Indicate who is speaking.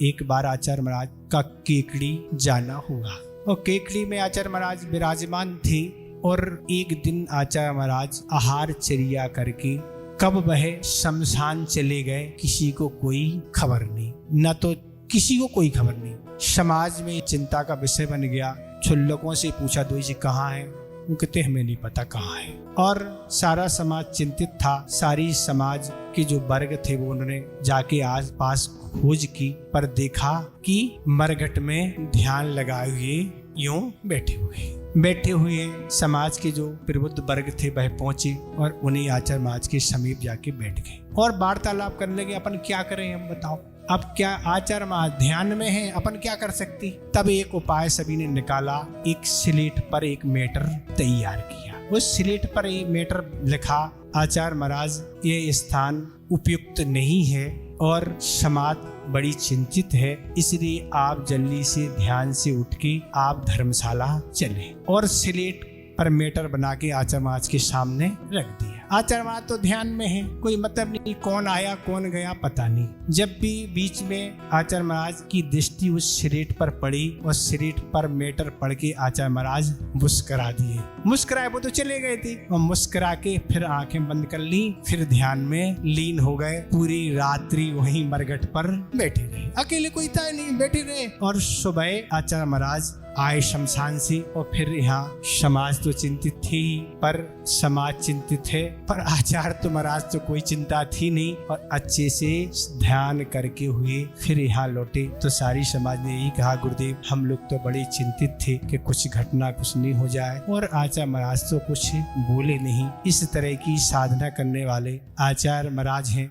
Speaker 1: एक बार आचार्य महाराज का केकड़ी जाना हुआ और केकड़ी में आचार्य महाराज विराजमान थे। और एक दिन आचार्य महाराज आहार चर्या करके कब वह शमशान चले गए किसी को कोई खबर नहीं, न तो किसी को कोई खबर नहीं। समाज में चिंता का विषय बन गया। छुल्लकों से पूछा दो जी कहाँ है, वो कहते हमें नहीं पता कहाँ है। और सारा समाज चिंतित था। सारी समाज के जो वर्ग थे वो उन्होंने जाके आस पास खोज की, पर देखा कि मरघट में ध्यान लगाए हुए यूं बैठे हुए समाज के जो प्रबुद्ध वर्ग थे वह पहुंचे और उन्हें आचार्य महाराज के समीप जाके बैठ गए और वार्तालाप करने लगे। अपन क्या करें, हम बताओ, अब क्या आचार्य महाराज ध्यान में हैं, अपन क्या कर सकते। तब एक उपाय सभी ने निकाला। एक स्लेट पर एक मैटर तैयार किया। उस स्लेट पर एक मैटर लिखा, आचार्य महाराज ये स्थान उपयुक्त नहीं है और समाज बड़ी चिंतित है, इसलिए आप जल्दी से ध्यान से उठ के आप धर्मशाला चले। और स्लेट पर मैटर बना के आचार्य महाराज के सामने रख दिया। आचार्य महाराज तो ध्यान में है, कोई मतलब नहीं, कौन आया कौन गया पता नहीं। जब भी बीच में आचार्य महाराज की दृष्टि उस स्लेट पर पड़ी और स्लेट पर मैटर पढ़ के आचार्य महाराज मुस्कुरा दिए। मुस्कुराए, वो तो चले गए थे, और मुस्कुरा के फिर आंखें बंद कर ली, फिर ध्यान में लीन हो गए। पूरी रात्रि वहीं मरघट पर बैठे रहे, अकेले कोई था नहीं, बैठे रहे। और सुबह आचार्य महाराज आए शमशान से, और फिर यहाँ समाज तो चिंतित थी ही, पर समाज चिंतित है, पर आचार्य तो महाराज तो कोई चिंता थी नहीं, और अच्छे से ध्यान करके हुए फिर यहाँ लौटे। तो सारी समाज ने यही कहा, गुरुदेव हम लोग तो बड़े चिंतित थे कि कुछ घटना कुछ नहीं हो जाए, और आचार्य महाराज तो कुछ बोले नहीं। इस तरह की साधना करने वाले आचार्य महाराज हैं।